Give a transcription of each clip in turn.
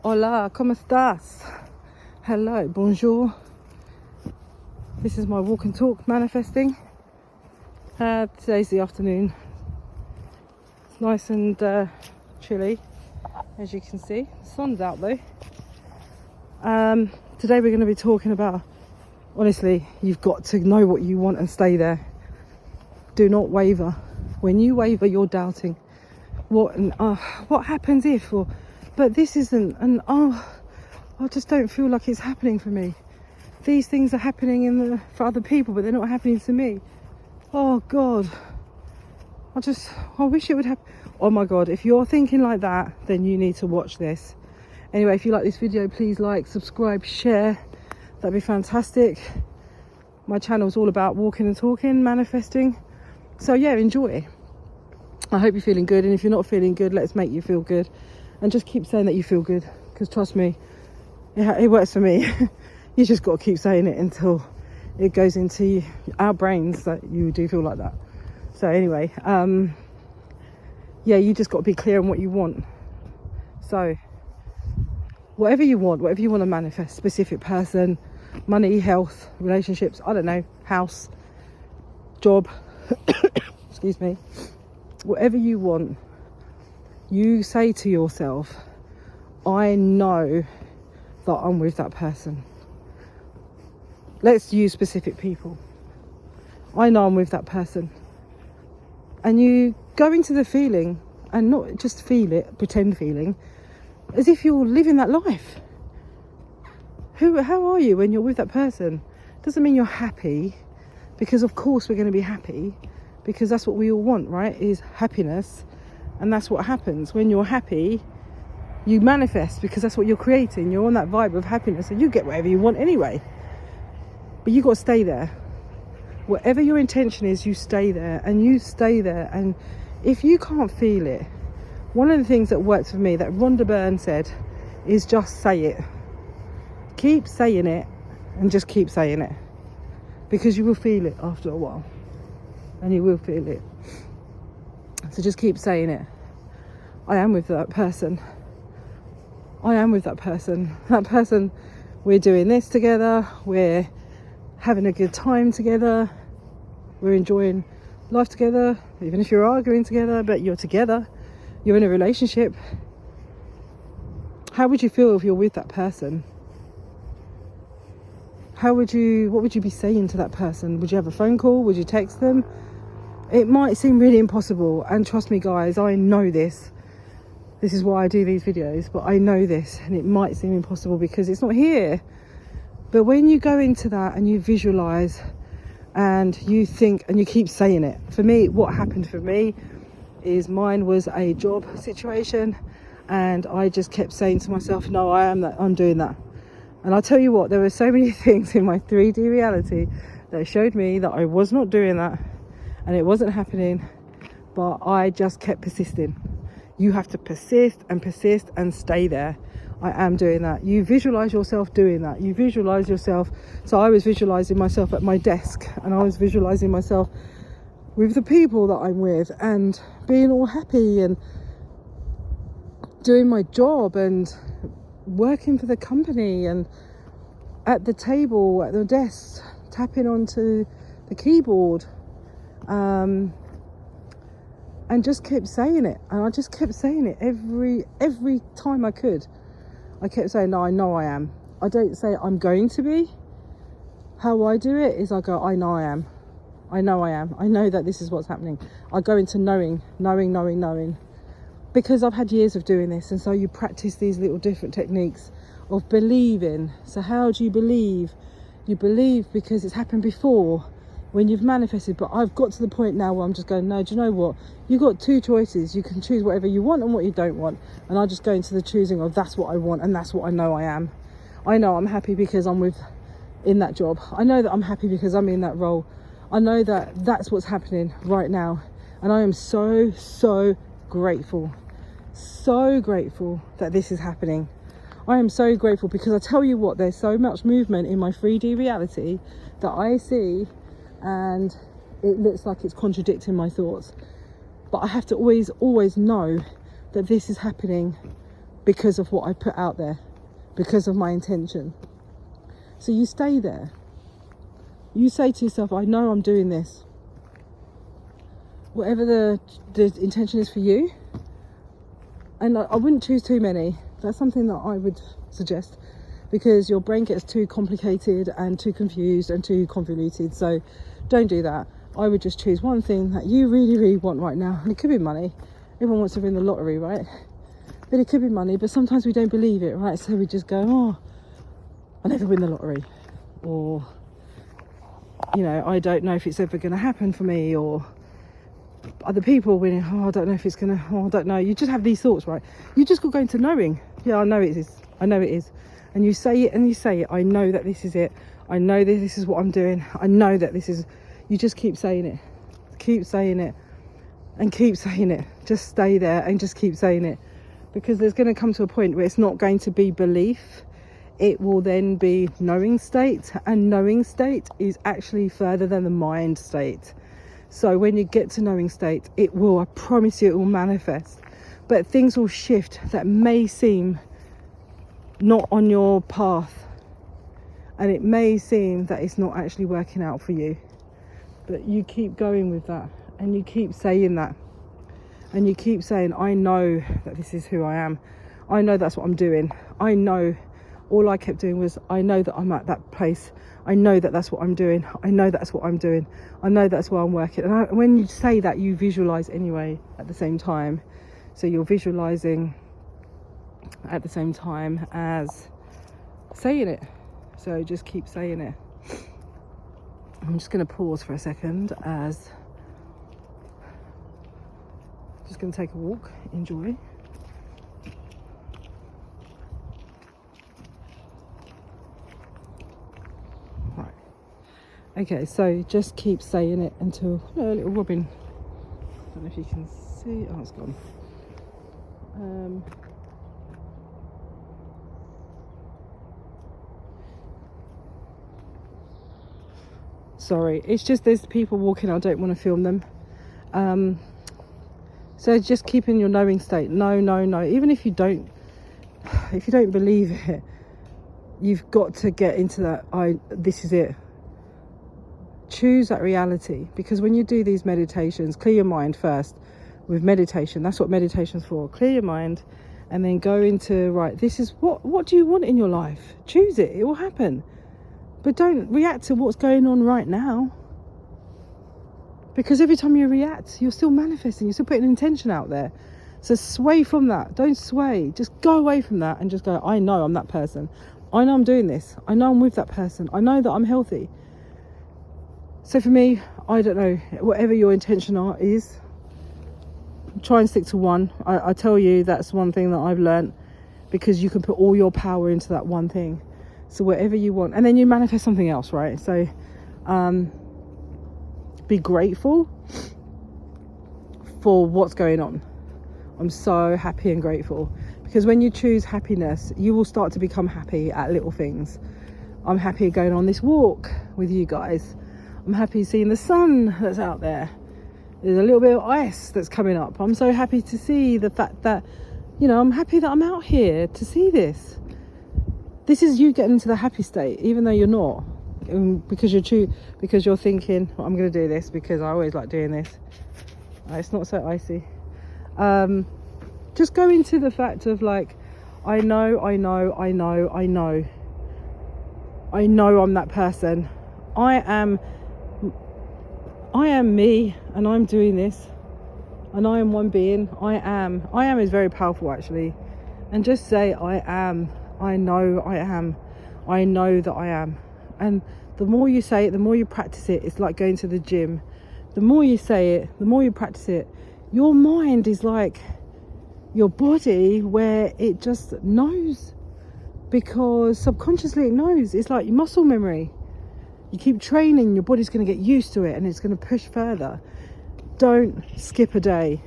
Hola, ¿cómo estás? Hello, bonjour. This is my walk and talk manifesting. Today's the afternoon. It's nice and chilly, as you can see. The sun's out though. Today we're going to be talking about, honestly, you've got to know what you want and stay there. Do not waver. When you waver, you're doubting. What happens if, or but this isn't, and I just don't feel like it's happening for me. These things are happening for other people, but they're not happening to me. Oh God, I wish it would happen. Oh my God, if you're thinking like that, then you need to watch this. Anyway, if you like this video, please like, subscribe, share. That'd be fantastic. My channel's all about walking and talking, manifesting. So yeah, enjoy. I hope you're feeling good, and if you're not feeling good, let's make you feel good. And just keep saying that you feel good, because trust me, it works for me. You just got to keep saying it until it goes into our brains that you do feel like that. So anyway, yeah, you just got to be clear on what you want. So whatever you want to manifest, specific person, money, health, relationships, I don't know, house, job, excuse me, whatever you want, you say to yourself, I know that I'm with that person. Let's use specific people. I know I'm with that person. And you go into the feeling, and not just feel it, pretend feeling, as if you're living that life. How are you when you're with that person? Doesn't mean you're happy, because of course we're going to be happy, because that's what we all want, right? Is happiness. And that's what happens when you're happy. You manifest, because that's what you're creating. You're on that vibe of happiness, and you get whatever you want anyway. But you got to stay there. Whatever your intention is, you stay there, and you stay there. And if you can't feel it, one of the things that works for me, that Rhonda Byrne said, is just say it. Keep saying it, and just keep saying it, because you will feel it after a while, and you will feel it. So just keep saying it. I am with that person. I am with that person. That person, we're doing this together. We're having a good time together. We're enjoying life together. Even if you're arguing together, but you're together. You're in a relationship. How would you feel if you're with that person? What would you be saying to that person? Would you have a phone call? Would you text them? It might seem really impossible, and trust me guys, I know this. This is why I do these videos, but I know this, and it might seem impossible because it's not here. But when you go into that and you visualize and you think and you keep saying it. For me, what happened for me is mine was a job situation, and I just kept saying to myself, no, I'm doing that. And I'll tell you what, there were so many things in my 3D reality that showed me that I was not doing that. And it wasn't happening, but I just kept persisting. You have to persist and stay there. I am doing that. You visualize yourself doing that. You visualize yourself. So I was visualizing myself at my desk, and I was visualizing myself with the people that I'm with, and being all happy and doing my job and working for the company, and at the table, at the desk, tapping onto the keyboard. And just kept saying it, and I just kept saying it every time I could. I kept saying, no, I know I am. I don't say I'm going to be. How I do it is I go, I know I am. I know I am. I know that this is what's happening. I go into knowing, because I've had years of doing this, and so you practice these little different techniques of believing. So how do you believe? You believe because it's happened before, when you've manifested. But I've got to the point now where I'm just going, no, do you know what? You've got two choices. You can choose whatever you want and what you don't want. And I just go into the choosing of that's what I want, and that's what I know I am. I know I'm happy because I'm in that job. I know that I'm happy because I'm in that role. I know that that's what's happening right now. And I am so, so grateful. So grateful that this is happening. I am so grateful, because I tell you what, there's so much movement in my 3D reality that I see, and it looks like it's contradicting my thoughts. But I have to always know that this is happening because of what I put out there, because of my intention. So you stay there. You say to yourself, I know I'm doing this. Whatever the intention is for you. And I wouldn't choose too many. That's something that I would suggest, because your brain gets too complicated and too confused and too convoluted. So don't do that. I would just choose one thing that you really, really want right now. And it could be money. Everyone wants to win the lottery, right? But it could be money. But sometimes we don't believe it, right? So we just go, oh, I'll never win the lottery. Or, you know, I don't know if it's ever going to happen for me. Or other people winning, oh, I don't know if it's going to, oh, I don't know. You just have these thoughts, right? You just got to go into knowing. Yeah, I know it is. I know it is. And you say it and you say it. I know that this is it. I know that this is what I'm doing. I know that this is... You just keep saying it. Keep saying it. And keep saying it. Just stay there and just keep saying it. Because there's going to come to a point where it's not going to be belief. It will then be knowing state. And knowing state is actually further than the mind state. So when you get to knowing state, it will, I promise you, it will manifest. But things will shift that may seem not on your path. And it may seem that it's not actually working out for you. But you keep going with that. And you keep saying that. And you keep saying, I know that this is who I am. I know that's what I'm doing. I know. All I kept doing was, I know that I'm at that place. I know that that's what I'm doing. I know that's what I'm doing. I know that's where I'm working. And when you say that, you visualize anyway at the same time. So you're visualizing at the same time as saying it. So just keep saying it. I'm just going to pause for a second as just going to take a walk. Enjoy. Right. Okay, so just keep saying it until a little robin. I don't know if you can see. Oh, it's gone. Sorry, it's just there's people walking. I don't want to film them. So just keep in your knowing state. No. Even if you don't believe it, you've got to get into that. This is it. Choose that reality, because when you do these meditations, clear your mind first with meditation. That's what meditation's for. Clear your mind, and then go into, right, this is what do you want in your life? Choose it. It will happen. But don't react to what's going on right now. Because every time you react, you're still manifesting. You're still putting intention out there. So sway from that. Don't sway. Just go away from that and just go, I know I'm that person. I know I'm doing this. I know I'm with that person. I know that I'm healthy. So for me, I don't know, whatever your intention is, try and stick to one. I tell you, that's one thing that I've learned, because you can put all your power into that one thing. So whatever you want, and then you manifest something else, right? So be grateful for what's going on. I'm so happy and grateful, because when you choose happiness, you will start to become happy at little things. I'm happy going on this walk with you guys. I'm happy seeing the sun that's out there. There's a little bit of ice that's coming up. I'm so happy to see the fact that, I'm happy that I'm out here to see this. This is you getting into the happy state, even though you're not. Because you're thinking, well, I'm going to do this because I always like doing this. It's not so icy. Just go into the fact of like, I know I'm that person. I am me, and I'm doing this, and I am one being. I am is very powerful, actually. And just say, I am. I know I am. I know that I am. And the more you say it, the more you practice it. It's like going to the gym. The more you say it, the more you practice it, your mind is like your body, where it just knows, because subconsciously it knows. It's like your muscle memory. You keep training, your body's going to get used to it, and it's going to push further. Don't skip a day.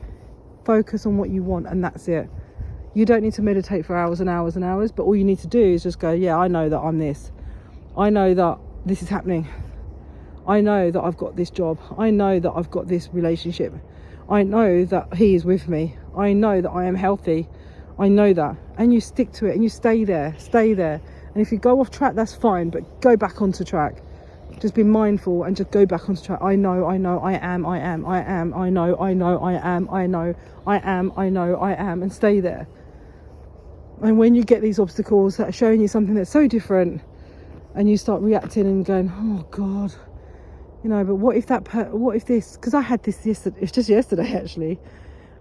Focus on what you want, and that's it. You don't need to meditate for hours and hours and hours, but all you need to do is just go, yeah, I know that I'm this. I know that this is happening. I know that I've got this job. I know that I've got this relationship. I know that he is with me. I know that I am healthy. I know that. And you stick to it and you stay there. And if you go off track, that's fine, but go back onto track. Just be mindful and just go back onto track. I know, I am, I am, I know, I am, and stay there. And when you get these obstacles that are showing you something that's so different, and you start reacting and going, oh God, you know, but what if what if this, because I had this yesterday, it's just yesterday actually,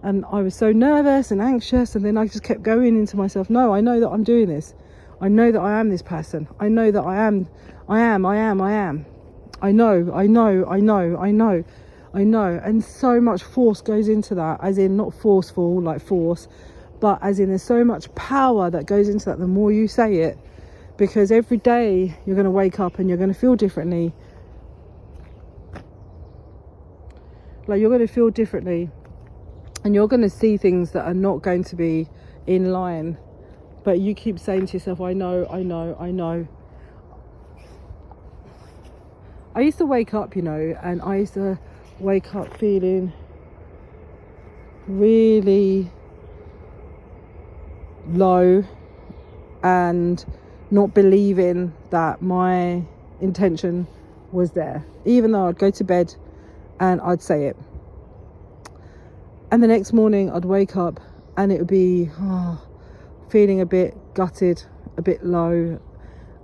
and I was so nervous and anxious, and then I just kept going into myself, no, I know that I'm doing this. I know that I am this person. I know that I am. I know. And so much force goes into that, as in not forceful, like force, but as in there's so much power that goes into that the more you say it. Because every day you're going to wake up and you're going to feel differently. Like, you're going to feel differently. And you're going to see things that are not going to be in line. But you keep saying to yourself, I know. I used to wake up, you know, and I used to wake up feeling really low and not believing that my intention was there. Even though I'd go to bed and I'd say it. And the next morning I'd wake up and it would be... feeling a bit gutted, a bit low,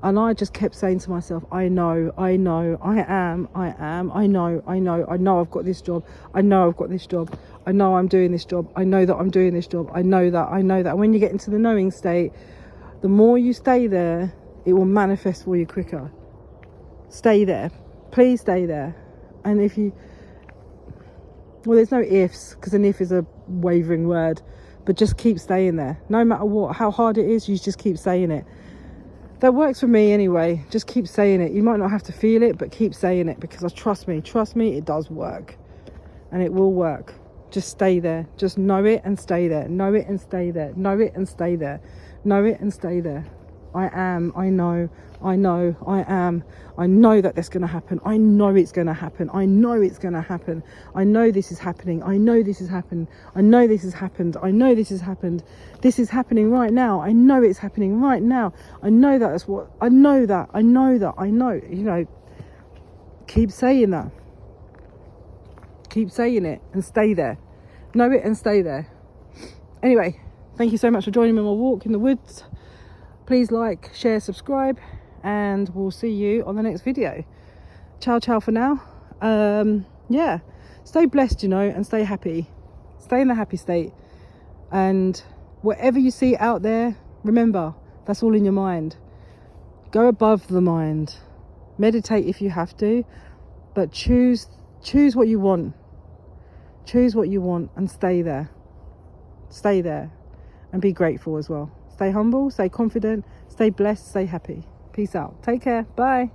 and I just kept saying to myself, I know, I know I've got this job, I know I'm doing this job, I know that I'm doing this job, I know that. And when you get into the knowing state, the more you stay there, it will manifest for you quicker. Stay there, please stay there. And if you, well, there's no ifs, because an if is a wavering word. But just keep staying there. No matter what, how hard it is, you just keep saying it. That works for me anyway. Just keep saying it. You might not have to feel it, but keep saying it, because trust me, it does work. And it will work. Just stay there. Just know it and stay there. Know it and stay there. Know it and stay there. Know it and stay there. I am, I know, I am. I know that that's going to happen. I know it's going to happen. I know it's going to happen. I know this is happening. I know this has happened. I know this has happened. I know this has happened. This is happening right now. I know it's happening right now. I know that's what, I know. You know, keep saying that. Keep saying it and stay there. Know it and stay there. Anyway, thank you so much for joining me on my walk in the woods. Please like, share, subscribe, and we'll see you on the next video. Ciao for now. Yeah, stay blessed, you know, and stay happy. Stay in the happy state. And whatever you see out there, remember, that's all in your mind. Go above the mind. Meditate if you have to, but choose what you want. Choose what you want and stay there. Stay there and be grateful as well. Stay humble, stay confident, stay blessed, stay happy. Peace out. Take care. Bye.